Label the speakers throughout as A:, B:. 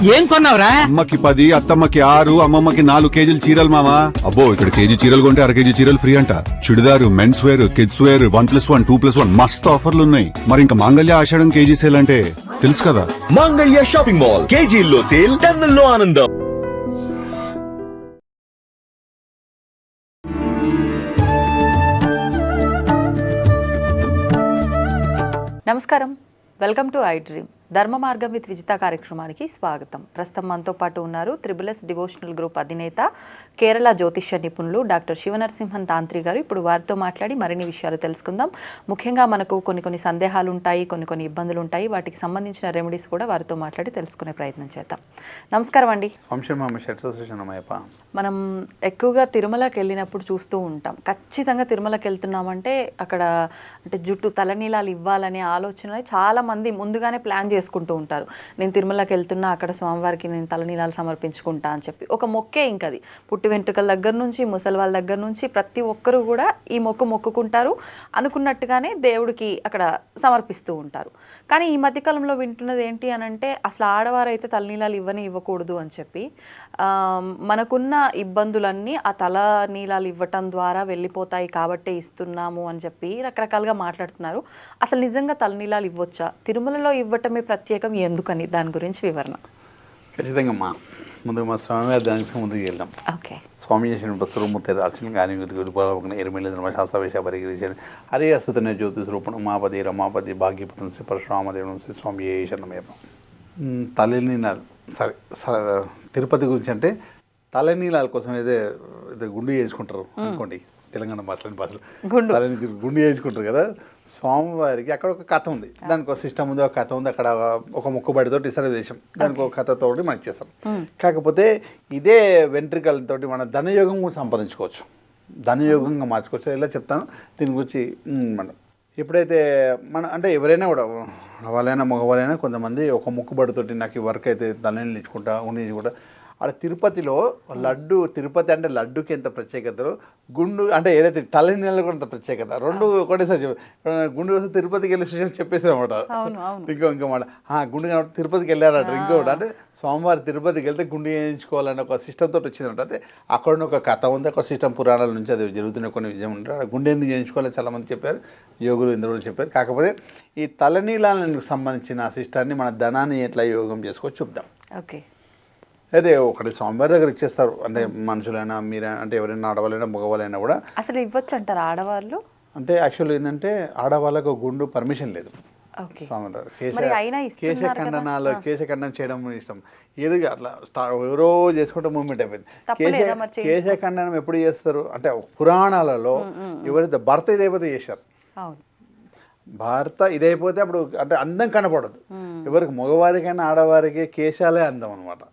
A: ఏం కొన్నావురా?
B: అమ్మకి 10, అత్తమ్మకి 6, అమ్మమ్మకి 4 కేజీలు చీరలు మామా. అబ్బో ఇక్కడ కేజీ చీరలు కొంటే అర కేజీ చీరలు ఫ్రీ అంట. Churidar, men's wear, kids wear 1+1, 2+1 మస్తు ఆఫర్లు ఉన్నాయి. మరి ఇంకా మాంగళ్య ఆషాఢం కేజీ సేల్ అంటే తెలుసు కదా.
C: మాంగళ్య షాపింగ్ మాల్ కేజీల్లో సేల్, టన్నుల్లో ఆనందం.
D: నమస్కారం, వెల్కమ్ టు ఐ డ్రీమ్. ధర్మ మార్గం విత్ విజిత కార్యక్రమానికి స్వాగతం. ప్రస్తుతం మనతో పాటు ఉన్నారు త్రిబుల్ డివోషనల్ గ్రూప్ అధినేత, కేరళ జ్యోతిష్య నిపుణులు డాక్టర్ శివనరసింహన్ తాంత్రి గారు. ఇప్పుడు వారితో మాట్లాడి మరిన్ని విషయాలు తెలుసుకుందాం. ముఖ్యంగా మనకు కొన్ని సందేహాలు ఉంటాయి, కొన్ని ఇబ్బందులు ఉంటాయి. వాటికి సంబంధించిన రెమెడీస్ కూడా వారితో మాట్లాడి తెలుసుకునే ప్రయత్నం చేద్దాం. నమస్కారం అండి. మనం ఎక్కువగా తిరుమలకి వెళ్ళినప్పుడు చూస్తూ ఉంటాం. ఖచ్చితంగా తిరుమలకి వెళ్తున్నామంటే అక్కడ అంటే జుట్టు తలనీలాలు ఇవ్వాలనే ఆలోచన చాలా మంది ముందుగానే ప్లాన్ చేసుకుంటూ ఉంటారు. నేను తిరుమలకి వెళ్తున్నా, అక్కడ స్వామివారికి నేను తలనీలాలు సమర్పించుకుంటా అని చెప్పి ఒక మొక్కే. ఇంకది పుట్టి వెంట్రుకల దగ్గర నుంచి ముసలి వాళ్ళ దగ్గర నుంచి ప్రతి ఒక్కరు కూడా ఈ మొక్కుకుంటారు. అనుకున్నట్టుగానే దేవుడికి అక్కడ సమర్పిస్తూ ఉంటారు. కానీ ఈ మధ్యకాలంలో వింటున్నది ఏంటి అని అంటే, అసలు ఆడవారైతే తలనీలాలు ఇవ్వకూడదు అని చెప్పి, మనకున్న ఇబ్బందులన్నీ ఆ తల నీలాలు ఇవ్వటం ద్వారా వెళ్ళిపోతాయి కాబట్టే ఇస్తున్నాము అని చెప్పి రకరకాలుగా మాట్లాడుతున్నారు. అసలు నిజంగా తలనీలాలు ఇవ్వచ్చా? తిరుమలలో ఇవ్వటమే ప్రత్యేకం ఎందుకని, దాని గురించి వివరణ.
E: ఖచ్చితంగా ముందు మా స్వామివారి దానికి ముందుకు వెళ్దాం.
D: ఓకే.
E: స్వామి చేసిన బస్సుముత్త అర్చన కానీ ఎరుమేలి ధర్మశాస్త్రవేశ పరిగిరిచాను హరి అస్తుతనే జ్యోతి స్వరూపం మాపతి రమాపతి భాగ్యపుత్రం శ్రీ పరశురామదేవం శ్రీ స్వామి శరణమేపం. తలనీలాలు సరే తిరుపతి గురించి అంటే తలనీలాల కోసం ఏదో గుండు చేయించుకుంటారు అనుకోండి, తెలంగాణ భాషలు గుండు చేయించుకుంటారు కదా. స్వామివారికి అక్కడ ఒక కథ ఉంది, దానికి ఒక సిస్టమ్ ఉంది, ఒక కథ ఉంది. అక్కడ ఒక మొక్కుబడితోటి ఇసర దేశం, దానికి ఒక కథతోటి మనకి చేస్తాం. కాకపోతే ఇదే వెంట్రికలతోటి మన ధనయోగం కూడా సంపాదించుకోవచ్చు, ధనయోగంగా మార్చుకోవచ్చు. ఇలా చెప్తాను దీని గురించి. మనం ఎప్పుడైతే అంటే ఎవరైనా కూడా వాళ్ళైనా మగవాళ్ళైనా కొంతమంది ఒక మొక్కుబడితోటి నాకు ఈ వర్క్ అయితే ధనని ఇచ్చుకుంటా కూడా అక్కడ తిరుపతిలో లడ్డు, తిరుపతి అంటే లడ్డుకి ఎంత ప్రత్యేకతలో గుండు అంటే ఏదైతే తలనీళ్ళు కూడా అంత ప్రత్యేకత. రెండు ఒకటేసారి గుండు వస్తే తిరుపతికి వెళ్ళి స్టేషన్ చెప్పేసారు అనమాట. ఇంకో మాట గుండు కాబట్టి తిరుపతికి వెళ్ళారట. ఇంకొకటి అంటే స్వామివారి తిరుపతికి వెళ్తే గుండు చేయించుకోవాలని ఒక సిస్టమ్ తోటి వచ్చిందంట. అంటే అక్కడ ఒక కథ ఉంది, ఒక సిస్టమ్ పురాణాల నుంచి అది జరుగుతున్న కొన్ని విజయం ఉంటారు. గుండె ఎందుకు చేయించుకోవాలని చాలామంది చెప్పారు, యోగులు ఇంద్రులు చెప్పారు. కాకపోతే ఈ తలనీలాలకు సంబంధించిన సిస్టాన్ని మన ధనాన్ని ఎట్లా యోగం చేసుకోవచ్చు చూద్దాం.
D: ఓకే.
E: అదే ఒకటి స్వామివారి దగ్గర ఇచ్చేస్తారు. అంటే మనుషులైనా మీరైనా అంటే ఎవరైనా ఆడవాళ్ళైనా మగవాళ్ళైనా కూడా
D: అసలు ఇవ్వచ్చు అంటారు ఆడవాళ్ళు?
E: అంటే యాక్చువల్ ఏంటంటే ఆడవాళ్ళకు గుండు పర్మిషన్ లేదు. స్వామివారి కేశఖండనం చేయడం ఇష్టం ఏదో అట్లా ఎవరో చేసుకుంటే మూవ్మెంట్ అయిపోయింది. కేశఖండనం ఎప్పుడు చేస్తారు అంటే పురాణాలలో ఎవరైతే భర్త ఇదైపోతే చేశారు. భర్త ఇదైపోతే అప్పుడు అంటే అందం కనపడదు ఎవరికి, మగవారికైనా ఆడవారికి కేశాలే అందం అనమాట.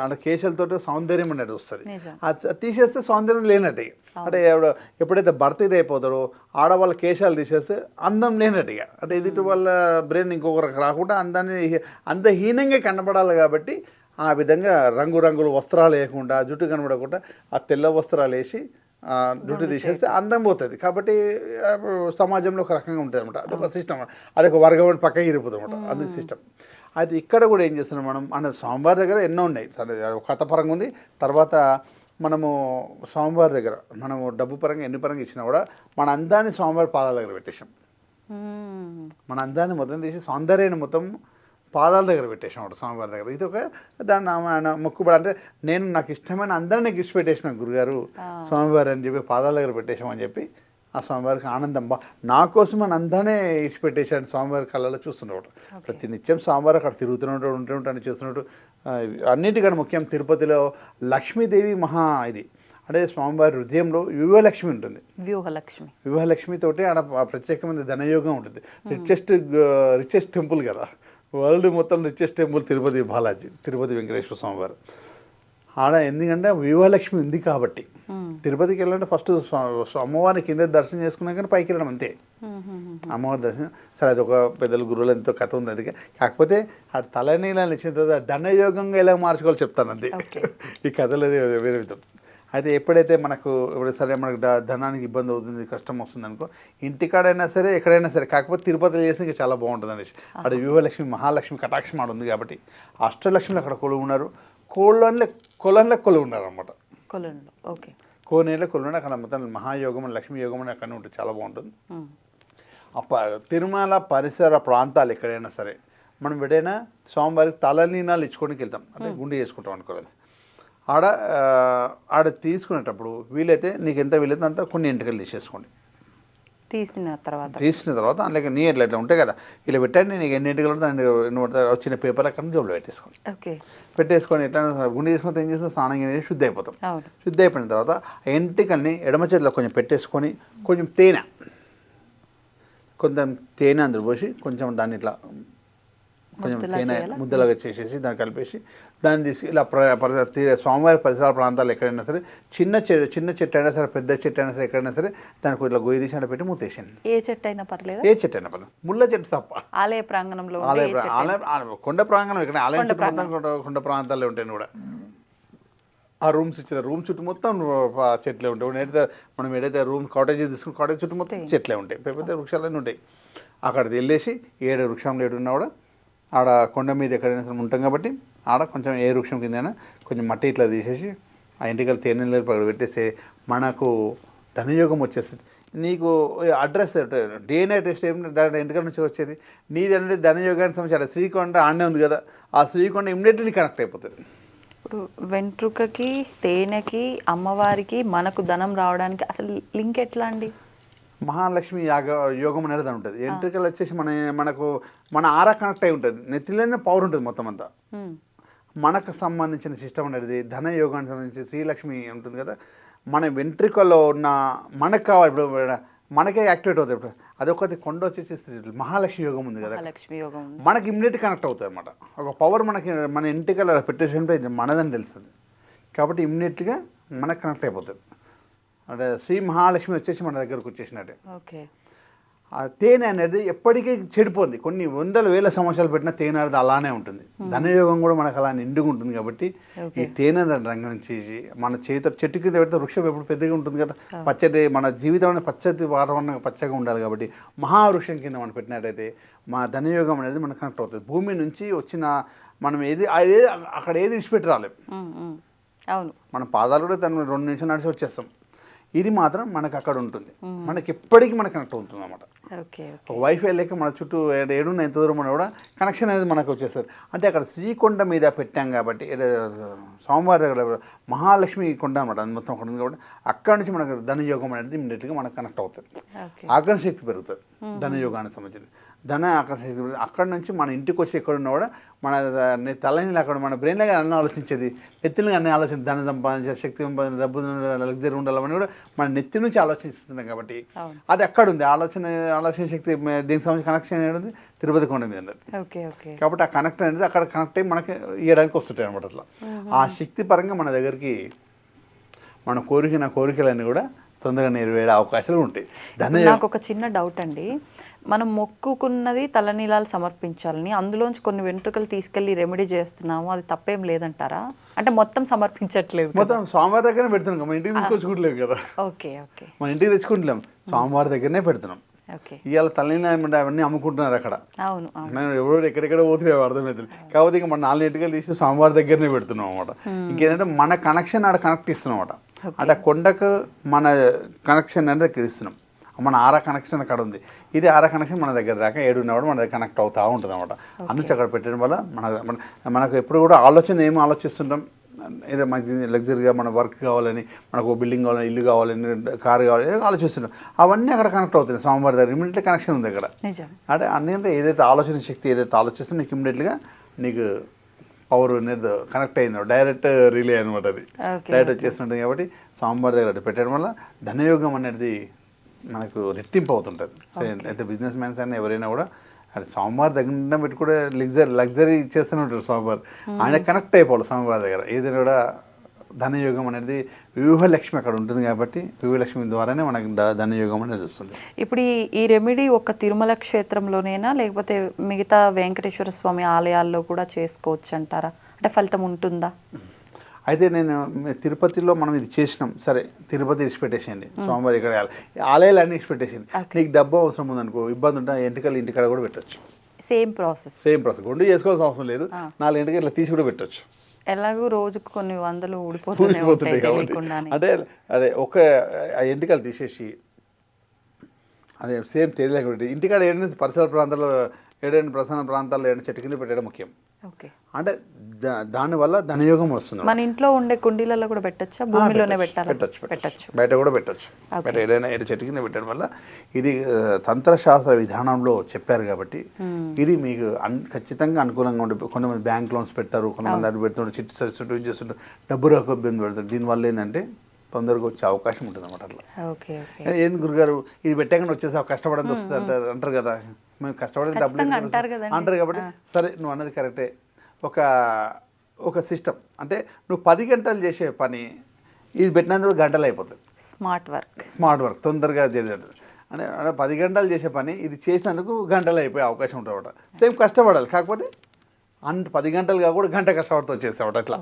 E: అంటే కేశాలతో సౌందర్యం అనేది వస్తుంది. అది తీసేస్తే సౌందర్యం లేనట్టుగా. అంటే ఎప్పుడైతే భర్త ఇది అయిపోతాడో ఆడవాళ్ళ కేశాలు తీసేస్తే అందం లేనట్టుగా. అంటే ఎదుటి వాళ్ళ బ్రెయిన్ ఇంకొకరికి రాకుండా అంత హీనంగా కనపడాలి. కాబట్టి ఆ విధంగా రంగురంగుల వస్త్రాలు వేయకుండా, జుట్టు కనబడకుండా ఆ తెల్ల వస్త్రాలు వేసి జుట్టు తీసేస్తే అందం పోతుంది. కాబట్టి సమాజంలో ఒక రకంగా ఉంటుంది అనమాట. అదొక సిస్టమ్, అదొక వర్గం పక్కకి ఇరిపోతుంది అనమాట. అది సిస్టమ్. అయితే ఇక్కడ కూడా ఏం చేస్తున్నాం మనం అంటే స్వామివారి దగ్గర ఎన్నో ఉన్నాయి. సరే కథ పరంగా ఉంది. తర్వాత మనము స్వామివారి దగ్గర మనము డబ్బు పరంగా ఎన్ని పరంగా ఇచ్చినా కూడా మన అందాన్ని స్వామివారి పాదాల దగ్గర పెట్టేసాం. మన అందాన్ని మొత్తం తీసి సౌందర్యాన్ని మొత్తం పాదాల దగ్గర పెట్టేసాం అన్నమాట స్వామివారి దగ్గర. ఇది ఒక దాన్ని మొక్కుబడి. అంటే నేను నాకు ఇష్టమైన అందరినీ గిఫ్ట్ పెట్టేసిన గురుగారు స్వామివారి అని చెప్పి పాదాల దగ్గర పెట్టేసామని చెప్పి ఆ స్వామివారికి ఆనందం. నా కోసం అని అందరినీ ఇచ్చిపెట్టేసాడు స్వామివారి కళ్ళలో చూస్తున్నట్టు. ప్రతి నిత్యం స్వామివారు అక్కడ తిరుగుతున్నట్టు ఉంటుంటాను చూస్తున్నట్టు. అన్నిటికన్నా ముఖ్యం తిరుపతిలో లక్ష్మీదేవి ఇది అంటే స్వామివారి హృదయంలో వ్యూహలక్ష్మి ఉంటుంది. వ్యూహలక్ష్మితోటి ఆడ ప్రత్యేకమైన ధనయోగం ఉంటుంది. రిచెస్ట్ టెంపుల్ కదా, వరల్డ్ మొత్తం రిచెస్ట్ టెంపుల్ తిరుపతి బాలాజీ, తిరుపతి వెంకటేశ్వర స్వామివారు. ఆడ ఎందుకంటే వ్యూహలక్ష్మి ఉంది కాబట్టి. తిరుపతికి వెళ్ళాలంటే ఫస్ట్ అమ్మవారిని కింద దర్శనం చేసుకున్నాక పైకి వెళ్ళడం అంతే. అమ్మవారి దర్శనం సరే అది ఒక పెద్దల గురువులు ఎంతో కథ ఉంది. అది కాకపోతే ఆ తలనీలాలు ఇచ్చిన తర్వాత ధనయోగంగా ఎలా మార్చుకోవాలో చెప్తాను అంతే. ఈ కథలు వేరే విధం. అయితే ఎప్పుడైతే మనకు ఇప్పుడు సరే మనకు ధనానికి ఇబ్బంది అవుతుంది, కష్టం వస్తుంది అనుకో, ఇంటికాడైనా సరే ఎక్కడైనా సరే, కాకపోతే తిరుపతిలో చేస్తే ఇంకా చాలా బాగుంటుంది అనేసి అక్కడ వ్యూహలక్ష్మి మహాలక్ష్మి కటాక్షం ఆడ ఉంది కాబట్టి అష్టలక్ష్మిలు అక్కడ కొలువు ఉన్నారు, కొలంలో కొలువు ఉన్నారు అనమాట.
D: కొలంలో ఓకే,
E: కోనేళ్ళ కొలువు అక్కడ మొత్తం మహాయోగం లక్ష్మీ యోగం అని అక్కడ ఉంటుంది, చాలా బాగుంటుంది. తిరుమల పరిసర ప్రాంతాలు ఎక్కడైనా సరే మనం ఎడైనా స్వామివారికి తలనీనాలు ఇచ్చుకోనికి వెళ్తాం, అంటే గుండె చేసుకుంటాం అనుకోవాలి. ఆడ తీసుకునేటప్పుడు వీలైతే నీకు ఎంత వీలైతే అంత కొన్ని ఎంటుకలు తీసేసుకోండి. తీసిన తర్వాత అందులో నీ ఎట్లా ఉంటాయి కదా, ఇలా పెట్టండి, నీకు ఎన్ని ఎంటుకలు ఉంటే వచ్చిన పేపర్ అక్కడ జోబులో పెట్టేసుకోండి. పెట్టేసుకొని ఎట్లా గుండె చేసుకుంటే ఏం చేస్తాం, స్నానం అనేది శుద్ధి అయిపోతాం. శుద్ధి అయిపోయిన తర్వాత ఎంటుకల్ని ఎడమ చేతిలో కొంచెం పెట్టేసుకొని కొంచెం తేనె అందులో పోసి కొంచెం దాన్ని ఇట్లా కొంచెం తేనె ముద్దలాగా చేసేసి దాన్ని కలిపేసి దాన్ని తీసి ఇలా స్వామివారి పరిసర ప్రాంతాలు ఎక్కడైనా సరే చిన్న చెట్టు అయినా సరే పెద్ద చెట్టు అయినా సరే ఎక్కడైనా సరే దానికి ఇట్లా గొయ్యి తీసి అంటే పెట్టి మూతేసాను.
D: ఏ చెట్టు అయినా పర్లేదు,
E: ముళ్ళ చెట్టు తప్ప.
D: ఆలయ ప్రాంగణంలో
E: కొండ ప్రాంగణం ఇక్కడ ఆలయం చుట్టూ మొత్తం కొండ ప్రాంతాల్లో ఉంటాయి కూడా. ఆ రూమ్స్ ఇచ్చిన రూమ్ చుట్టూ మొత్తం చెట్లే ఉంటాయి. మనం ఏదైతే రూమ్ కాటేజ్ తీసుకుని కాటేజ్ చుట్టూ మొత్తం చెట్లే ఉంటాయి, పెద్ద వృక్షాలన్నీ ఉంటాయి. అక్కడ వెళ్ళేసి 7 వృక్షంలో 7 ఉన్నా కూడా ఆడ కొండ మీద ఎక్కడైనా సరే ఉంటాం కాబట్టి ఆడ కొంచెం ఏ వృక్షం కిందైనా కొంచెం మట్టి ఇట్లా తీసేసి ఆ ఇంటికల్ తేనెలు పెట్టేస్తే మనకు ధనయోగం వచ్చేస్తుంది. నీకు అడ్రస్ డే నైట్ టెస్ట్ ఏమి దాని ఇంటికల నుంచి వచ్చేది నీది అంటే ధనయోగానికి సంబంధించి శ్రీకొండ ఆడనే ఉంది కదా, ఆ శ్రీకొండ ఇమ్మీడియట్లీ కనెక్ట్ అయిపోతుంది.
D: ఇప్పుడు వెంట్రుకకి తేనెకి అమ్మవారికి మనకు ధనం రావడానికి అసలు లింక్ ఎట్లా అండి?
E: మహాలక్ష్మి యోగం అనేది ఉంటుంది. ఎంట్రికలు వచ్చేసి మనకు మన ఆరా కనెక్ట్ అయి ఉంటుంది, నెత్తిలోనే పవర్ ఉంటుంది మొత్తం అంతా. మనకు సంబంధించిన సిస్టమ్ అనేది ధన యోగానికి సంబంధించి శ్రీలక్ష్మి ఉంటుంది కదా, మన వెంట్రికల్లో ఉన్న మనకు కావాలి ఇప్పుడు మనకే యాక్టివేట్ అవుతుంది. ఇప్పుడు అదొకటి కొండ వచ్చేసి మహాలక్ష్మి యోగం ఉంది కదా, మనకి ఇమ్మీడియట్ కనెక్ట్ అవుతుంది అనమాట. ఒక పవర్ మనకి మన ఇంటికల్లో పెట్టేసినప్పుడు ఇది మనదని తెలుస్తుంది కాబట్టి ఇమ్మీడియట్గా మనకు కనెక్ట్ అయిపోతుంది. అంటే శ్రీ మహాలక్ష్మి వచ్చేసి మన దగ్గరకు వచ్చేసినట్టే.
D: ఓకే,
E: ఆ తేనె అనేది ఎప్పటికీ చెడిపోద్ది, కొన్ని వందల వేల సంవత్సరాలు పెట్టిన తేనె అనేది అలానే ఉంటుంది. ధనయోగం కూడా మనకు అలా నిండుగా ఉంటుంది కాబట్టి ఈ తేనె రంగం నుంచి మన చెట్టు కింద పెడితే వృక్షం ఎప్పుడు పెద్దగా ఉంటుంది కదా, పచ్చడి మన జీవితం పచ్చటి వాతావరణం పచ్చగా ఉండాలి కాబట్టి మహావృక్షం కింద మనం పెట్టినట్టయితే మా ధనయోగం అనేది మనకు కనెక్ట్ అవుతుంది. భూమి నుంచి వచ్చిన మనం అక్కడ ఏది విడిచిపెట్టి రాలేము.
D: అవును, మన
E: పాదాలు కూడా 2 నిమిషాలు నడిచి వచ్చేస్తాం. ఇది మాత్రం మనకు అక్కడ ఉంటుంది, మనకి ఎప్పటికీ మనకు కనెక్ట్ అవుతుంది అన్నమాట. వైఫై లేక మన చుట్టూ ఏడున్న ఎంత దూరం ఉన్నా కూడా కనెక్షన్ అనేది మనకు వచ్చేస్తుంది. అంటే అక్కడ శ్రీకొండ మీద పెట్టాం కాబట్టి సోమవారి దగ్గర మహాలక్ష్మి కొండ అనమాట, అది మొత్తం అక్కడ ఉంది కాబట్టి అక్కడ నుంచి మనకు ధనయోగం అనేది ఇమ్మీడియట్గా మనకు కనెక్ట్ అవుతుంది. ఆకర్షణ శక్తి పెరుగుతుంది ధనయోగానికి సంబంధించింది. ధన ఆకర్షణ శక్తి అక్కడ నుంచి మన ఇంటికి వచ్చి ఎక్కడున్నా కూడా మన తలని అక్కడ మన బ్రెయిన్లో అన్నీ ఆలోచించేది, నెత్తిని అన్నీ ఆలోచించి ధన సంపాదించే శక్తి సంపాదించే డబ్బు లగ్జరీ ఉండాలని కూడా మన నెత్తి నుంచి ఆలోచిస్తున్నాం కాబట్టి అది అక్కడ ఉంది. ఆలోచన శక్తి దీనికి సంబంధించి కనెక్షన్ అనేది తిరుపతి కొండ మీద ఉన్నది కాబట్టి ఆ కనెక్ట్ అనేది అక్కడ కనెక్ట్ అయ్యి మనకి ఇవ్వడానికి వస్తుంటాయి అనమాట. అట్లా ఆ శక్తి పరంగా మన దగ్గరికి మన కోరికలన్నీ కూడా తొందరగా నెరవేరే అవకాశాలు ఉంటాయి.
D: నాకు ఒక చిన్న డౌట్ అండి, మనం మొక్కుకున్నది తలనీలాలు సమర్పించాలని అందులోంచి కొన్ని వెంట్రుకలు తీసుకెళ్లి రెమెడీ చేస్తున్నాము, అది తప్పేం లేదంటారా? అంటే మొత్తం సమర్పించట్లేదు,
E: మొత్తం స్వామివారి దగ్గరనే పెడుతున్నాం, మన ఇంటికి తీసుకొచ్చుకుంటలేము కదా.
D: ఓకే ఓకే,
E: మన ఇంటికి తెచ్చుకుంటలేము, స్వామివారి దగ్గరనే పెడుతున్నాం. ఇవాళ తలనీలాలు అవన్నీ అమ్ముకుంటున్నారు అక్కడ.
D: అవును,
E: ఎవరు ఎక్కడెక్కడ పోతున్నాయి అర్థమవుతుంది కాబట్టి ఇంకా మన 4 ఇంటికలు తీసి స్వామివారి దగ్గరనే పెడుతున్నాం అనమాట. ఇంకేంటంటే మన కనెక్షన్ ఆడ కనెక్ట్ ఇస్తున్నాం అనమాట. అంటే కొండకు మన కనెక్షన్ అనేది ఇస్తున్నాం, మన ఆరా కనెక్షన్ అక్కడ ఉంది. ఇది ఆరా కనెక్షన్ మన దగ్గర దాకా 7 ఉన్నప్పుడు మన దగ్గర కనెక్ట్ అవుతూ ఉంటుంది అనమాట. అందుకే అక్కడ పెట్టడం వల్ల మనకు ఎప్పుడు కూడా ఏమి ఆలోచిస్తుంటాం, ఏదో మనకి లగ్జరీగా మన వర్క్ కావాలని, మనకు బిల్డింగ్ కావాలని, ఇల్లు కావాలని, కారు కావాలని ఆలోచిస్తున్నాం. అవన్నీ అక్కడ కనెక్ట్ అవుతుంది స్వామివారి దగ్గర, ఇమీడియట్లీ కనెక్షన్ ఉంది అక్కడ. అంటే అన్నీ ఏదైతే ఆలోచన శక్తి ఏదైతే ఆలోచిస్తుందో నీకు ఇమీడియట్గా నీకు పవర్ అనేది కనెక్ట్ అయింది, డైరెక్ట్ రిలే అనమాట. అది డైరెక్ట్ వచ్చేస్తుంటుంది కాబట్టి స్వామివారి దగ్గర పెట్టడం వల్ల ధనయోగం అనేది మనకు రెట్టింపు అవుతుంటుంది. అయితే బిజినెస్ మ్యాన్స్ అయినా ఎవరైనా కూడా అది స్వామివారి దగ్గర పెట్టి కూడా లగ్జరీ ఇచ్చేస్తూనే ఉంటారు స్వామివారు. ఆయన కనెక్ట్ అయిపోవాలి స్వామివారి దగ్గర. ఏదైనా కూడా ధనయోగం అనేది వ్యూహలక్ష్మి అక్కడ ఉంటుంది కాబట్టి వ్యూహలక్ష్మి ద్వారానే మనకి ధనయోగం అనేది వస్తుంది.
D: ఇప్పుడు ఈ రెమెడీ ఒక తిరుమల క్షేత్రంలోనేనా లేకపోతే మిగతా వెంకటేశ్వర స్వామి ఆలయాల్లో కూడా చేసుకోవచ్చు అంటారా? అంటే ఫలితం ఉంటుందా?
E: అయితే నేను తిరుపతిలో మనం ఇది చేసినాం, సరే తిరుపతి ఇడిచిపెట్టేసేయండి, స్వామివారి ఇక్కడ ఆలయాలు అన్ని ఇడిచిపెట్టేసింది. నీకు డబ్బు అవసరం ఉందనుకో, ఇబ్బంది ఉంటే ఎంటికలు ఇంటికాడ కూడా పెట్టచ్చు.
D: సేమ్ ప్రాసెస్
E: గుండు చేసుకోవాల్సిన అవసరం లేదు, 4 ఎంటికలు ఇట్లా తీసి కూడా పెట్టచ్చు.
D: ఎలాగో రోజుకు కొన్ని వందలు
E: ఊడిపోతుంది కాబట్టి అంటే అదే ఒక ఎంటికలు తీసేసి అదే సేమ్ తెలియకుండా ఇంటికాడ ఏదైనా పరిసర ప్రాంతాల్లో ఏదైనా ప్రధాన ప్రాంతాల్లో ఏదైనా చెట్టు కింద పెట్టడం ముఖ్యం.
D: ఓకే,
E: అంటే దానివల్ల ధనయోగం వస్తుంది.
D: మన ఇంట్లో ఉండే కుండీలలో కూడా పెట్టచ్చా, భూమిలోనే పెట్టచ్చు,
E: బయట కూడా పెట్టచ్చు. బయట ఏదైనా చెట్టు కింద పెట్టడం వల్ల ఇది తంత్రశాస్త్ర విధానంలో చెప్పారు కాబట్టి ఇది మీకు ఖచ్చితంగా అనుకూలంగా ఉంటుంది. కొంతమంది బ్యాంక్ లోన్స్ పెడతారు, కొంతమంది అది పెడుతుంటారు, చిట్టు సరిస్తుంటారు, ఇది చేస్తుంటారు, డబ్బు రాక ఇబ్బంది పెడతారు. దీనివల్ల ఏంటంటే తొందరగా వచ్చే అవకాశం ఉంటుంది అన్నమాట. అట్లా ఏంది గురుగారు ఇది పెట్టాక వచ్చేసి కష్టపడేది వస్తుంది అంటారు కదా, మేము కష్టపడేది డబ్బులు అంటారు కాబట్టి సరే నువ్వు అన్నది కరెక్టే. ఒక సిస్టమ్ అంటే నువ్వు 10 గంటలు చేసే పని ఇది పెట్టినందుకు గంటలు అయిపోతుంది. స్మార్ట్ వర్క్ తొందరగా చేసేది అంటే 10 గంటలు చేసే పని ఇది చేసినందుకు గంటలు అయిపోయే అవకాశం ఉంటుంది అన్నమాట. సేమ్ కష్టపడాలి, కాకపోతే 10 గంటలు కాకుండా గంట కష్టపడుతూ వచ్చేస్తాం అట్లా.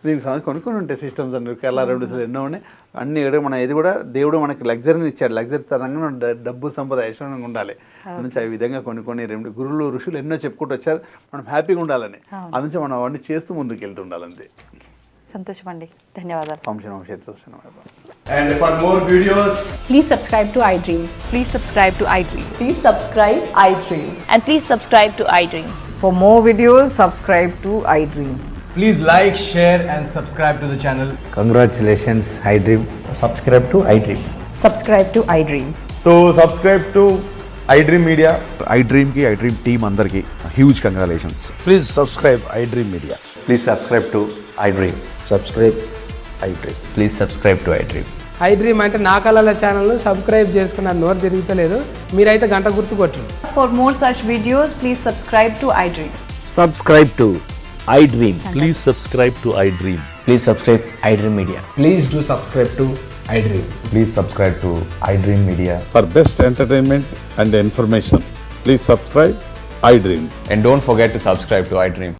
E: దీనికి సంబంధించి కొన్ని ఉంటాయి సిస్టమ్స్ అన్ని ఎలా 2 ఎన్నో ఉన్నాయి అన్నీ. మన ఇది కూడా దేవుడు మనకి లగ్జరీని ఇచ్చాడు, లగ్జరీ తరంగా డబ్బు సంపద ఐశ్వర్యంగా ఉండాలి. అందునుంచి ఆ విధంగా కొన్ని గురువులు ఋషులు ఎన్నో చెప్పుకుంటూ వచ్చారు, మనం హ్యాపీగా ఉండాలని. అందునుంచి మనం అవన్నీ చేస్తూ ముందుకు వెళ్తూ ఉండాలంతే.
D: సంతోషం అండి, ధన్యవాదాలు.
A: And for more videos,
F: please subscribe to iDream.
G: Please subscribe to iDream.
F: Please subscribe iDream.
G: And please subscribe to iDream.
H: For more videos, subscribe to iDream.
A: please like, share and subscribe to the channel.
I: Congratulations, iDream.
J: Subscribe to iDream.
H: Subscribe to iDream.
J: So subscribe to iDream Media.
B: iDream కి iDream team అందరికి huge congratulations.
I: Please subscribe iDream Media.
J: Please subscribe to iDream.
I: Subscribe iDream.
J: Please subscribe to iDream.
K: iDream అంటే నా కళల ఛానల్ను subscribe చేసుకున్న నోరు తిరుగుతలేదు, మీరైతే గంట గుర్తు కొట్టండి.
G: For more such videos, please subscribe to iDream.
J: Subscribe to iDream.
C: Please subscribe to iDream.
J: Please subscribe iDream Media.
K: Please do subscribe to iDream.
J: Please subscribe to iDream Media.
L: For best entertainment and information, please subscribe iDream.
J: And don't forget to subscribe to iDream.